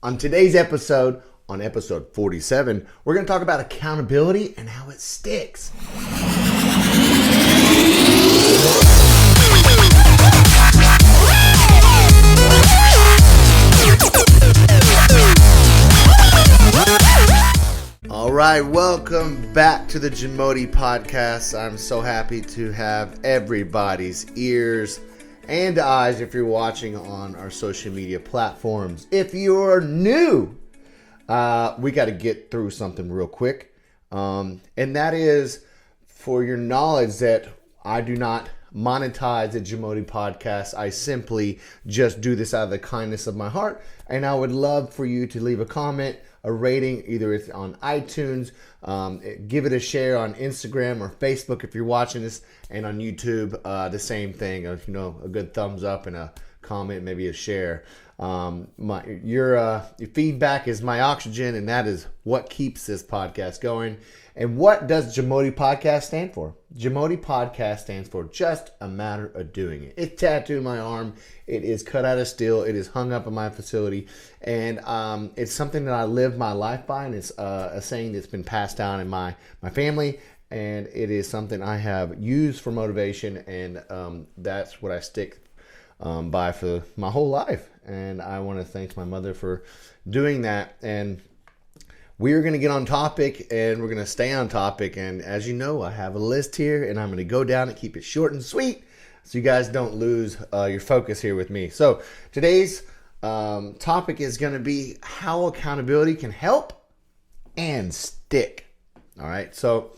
On today's episode, on episode 47, we're going to talk about accountability and how it sticks. All right, welcome back to the JAMODI Podcast. I'm so happy to have everybody's ears and eyes if you're watching on our social media platforms. If you're new, we got to get through something real quick. And that is for your knowledge that I do not monetize the JAMODI Podcast. I simply just do this out of the kindness of my heart. And I would love for you to leave a comment, a rating, either it's on iTunes, give it a share on Instagram or Facebook if you're watching this, and on YouTube, the same thing. A good thumbs up and a comment, maybe a share. Your feedback is my oxygen, and that is what keeps this podcast going. And what does JAMODI Podcast stand for? JAMODI Podcast stands for Just a Matter of Doing It. It's tattooed on my arm. It is cut out of steel. It is hung up in my facility. And it's something that I live my life by. And it's a saying that's been passed down in my family. And it is something I have used for motivation. And that's what I stick by for my whole life. And I want to thank my mother for doing that. And we're going to get on topic, and we're going to stay on topic. And as you know, I have a list here, and I'm going to go down and keep it short and sweet so you guys don't lose your focus here with me. So today's topic is going to be how accountability can help and stick. All right. So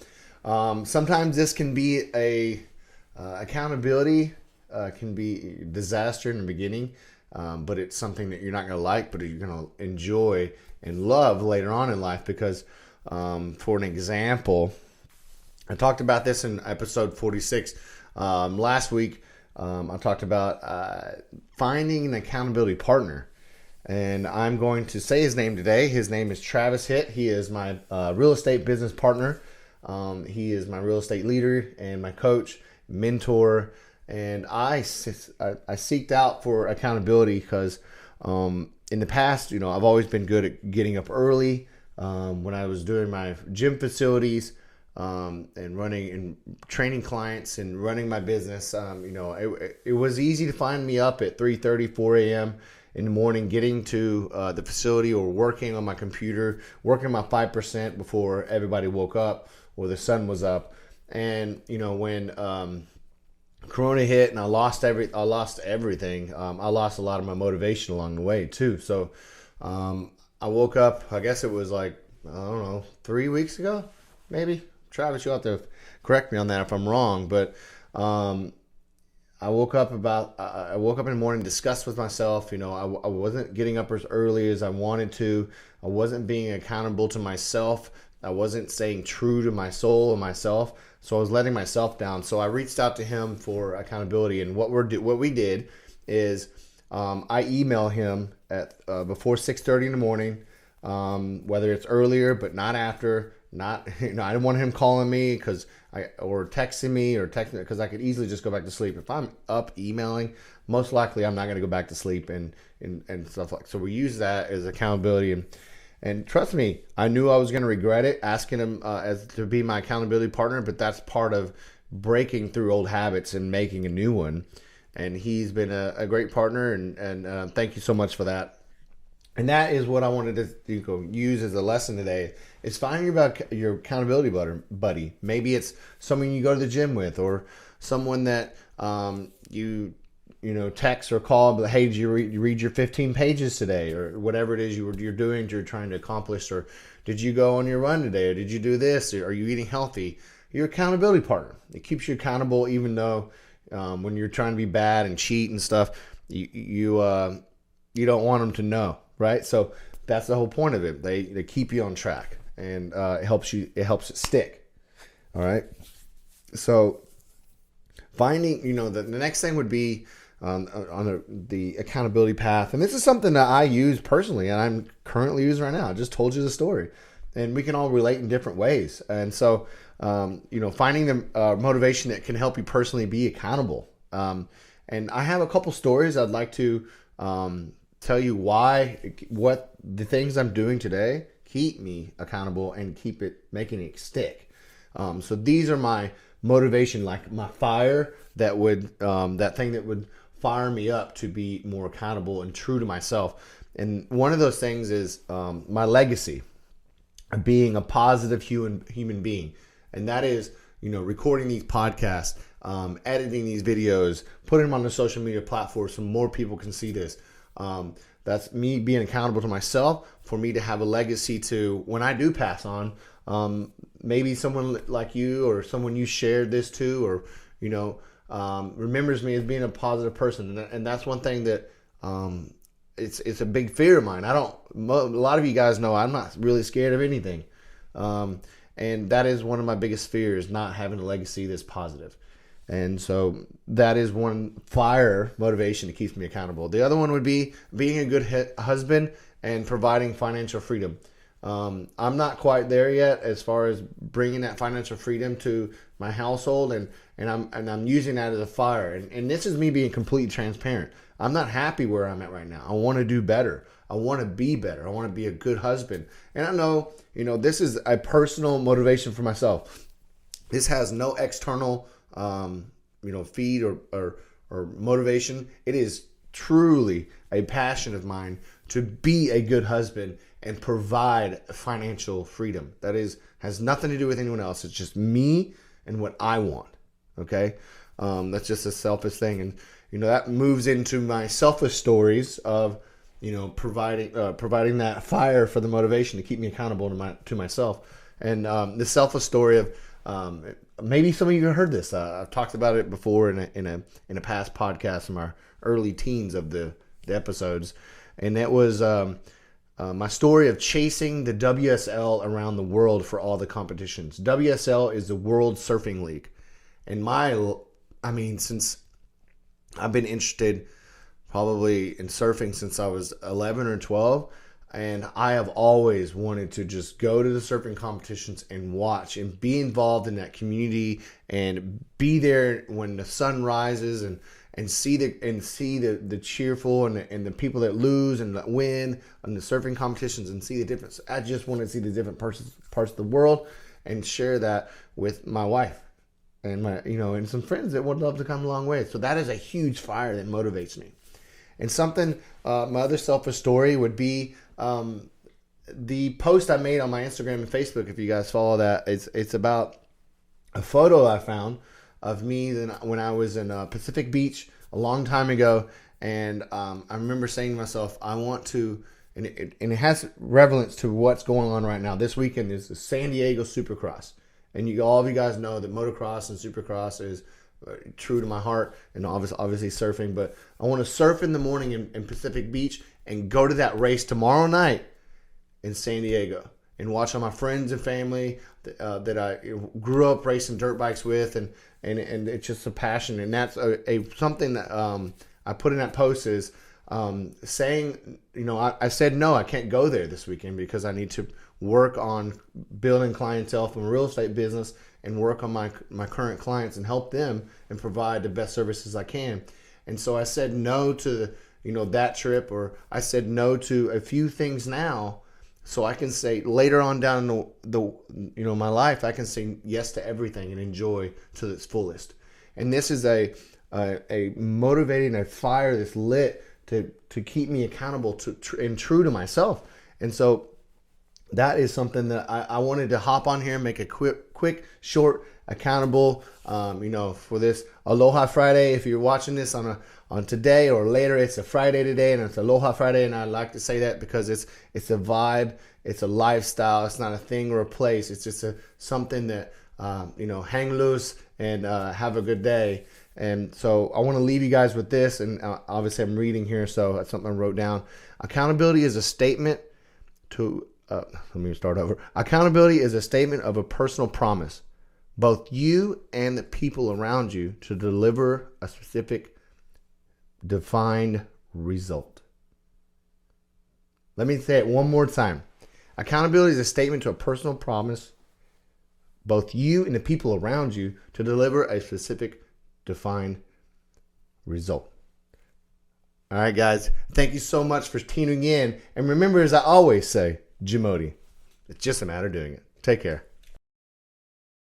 sometimes this can be accountability can be a disaster in the beginning, but it's something that you're not going to like, but you're going to enjoy and love later on in life. Because for an example, I talked about this in episode 46 last week. I talked about finding an accountability partner, and I'm going to say his name today. His name is Travis Hitt. He is my real estate business partner. He is my real estate leader and my coach, mentor. And I seeked out for accountability because in the past, I've always been good at getting up early when I was doing my gym facilities and running and training clients and running my business. It was easy to find me up at 3:30, 4 a.m. in the morning, getting to the facility or working on my computer, working my 5% before everybody woke up or the sun was up. And, when Corona hit and I lost everything. I lost a lot of my motivation along the way too. So I woke up, I guess it was 3 weeks ago, maybe. Travis, you'll have to correct me on that if I'm wrong. But I woke up in the morning, discussed with myself. I wasn't getting up as early as I wanted to. I wasn't being accountable to myself. I wasn't staying true to my soul and myself. So I was letting myself down. So I reached out to him for accountability. And what we did is I email him at before 6:30 in the morning, whether it's earlier but not after. I didn't want him calling me or texting me because I could easily just go back to sleep. If I'm up emailing, most likely I'm not going to go back to sleep and stuff like. So we use that as accountability. And trust me, I knew I was going to regret it, asking him to be my accountability partner, but that's part of breaking through old habits and making a new one. And he's been a great partner, and thank you so much for that. And that is what I wanted to use as a lesson today, is finding your accountability buddy. Maybe it's someone you go to the gym with, or someone that you text or call, but hey, did you read your 15 pages today, or whatever it is you're doing, you're trying to accomplish, or did you go on your run today, or did you do this, or are you eating healthy? Your accountability partner. It keeps you accountable, even though when you're trying to be bad and cheat and stuff, you don't want them to know, right? So that's the whole point of it. They keep you on track, and it helps it stick. All right. So finding, the next thing would be on the accountability path. And this is something that I use personally, and I'm currently using right now. I just told you the story, and we can all relate in different ways. And so, finding the motivation that can help you personally be accountable. And I have a couple stories I'd like to tell you what the things I'm doing today keep me accountable and keep it making it stick. So these are my motivation, like my fire that would that thing that would fire me up to be more accountable and true to myself. And one of those things is my legacy, being a positive human being, and that is, recording these podcasts, editing these videos, putting them on the social media platforms so more people can see this. That's me being accountable to myself, for me to have a legacy to when I do pass on. Maybe someone like you or someone you shared this to, or remembers me as being a positive person, and that's one thing that it's a big fear of mine. A lot of you guys know I'm not really scared of anything, and that is one of my biggest fears, not having a legacy that's positive. And so that is one fire motivation that keeps me accountable. The other one would be being a good husband and providing financial freedom. I'm not quite there yet as far as bringing that financial freedom to my household, and I'm using that as a fire. And this is me being completely transparent. I'm not happy where I'm at right now. I want to do better. I want to be better. I want to be a good husband. And I know, this is a personal motivation for myself. This has no external feed or motivation. It is truly a passion of mine to be a good husband and provide financial freedom. That has nothing to do with anyone else. It's just me and what I want. Okay. That's just a selfish thing. And, that moves into my selfish stories of, providing that fire for the motivation to keep me accountable to myself. And, the selfish story of, maybe some of you have heard this. I've talked about it before in a past podcast from our early teens of the episodes, and that was my story of chasing the WSL around the world for all the competitions. WSL is the World Surfing League, and since I've been interested probably in surfing since I was 11 or 12. And I have always wanted to just go to the surfing competitions and watch and be involved in that community and be there when the sun rises and see the cheerful and the people that lose and that win on the surfing competitions and see the difference. I just want to see the different parts of the world and share that with my wife and my and some friends that would love to come along with. So that is a huge fire that motivates me. And something my other selfish story would be the post I made on my Instagram and Facebook. If you guys follow that, it's about a photo I found of me when I was in Pacific Beach a long time ago, and I remember saying to myself, I want to, and it has relevance to what's going on right now. This weekend is the San Diego Supercross, and all of you guys know that motocross and supercross is true to my heart, and obviously surfing. But I want to surf in the morning in Pacific Beach and go to that race tomorrow night in San Diego and watch all my friends and family that I grew up racing dirt bikes with, and it's just a passion. And that's something that I put in that post is saying, I said, no, I can't go there this weekend because I need to work on building clientele from a real estate business and work on my current clients and help them and provide the best services I can. And so I said no to that trip, or I said no to a few things now, so I can say later on down the my life, I can say yes to everything and enjoy to its fullest. And this is a motivating, a fire that's lit to keep me accountable and true to myself. And so that is something that I wanted to hop on here and make a quick, short, accountable, for this Aloha Friday. If you're watching this on today or later, it's a Friday today, and it's Aloha Friday, and I like to say that because it's a vibe, it's a lifestyle, it's not a thing or a place. It's just something that hang loose and have a good day. And so I want to leave you guys with this, and obviously I'm reading here, so that's something I wrote down. Accountability is a statement to let me start over. Accountability is a statement of a personal promise, both you and the people around you, to deliver a specific, defined result. Let me say it one more time. Accountability is a statement to a personal promise, both you and the people around you, to deliver a specific, defined result. All right, guys. Thank you so much for tuning in. And remember, as I always say, JAMODI. It's just a matter of doing it. Take care.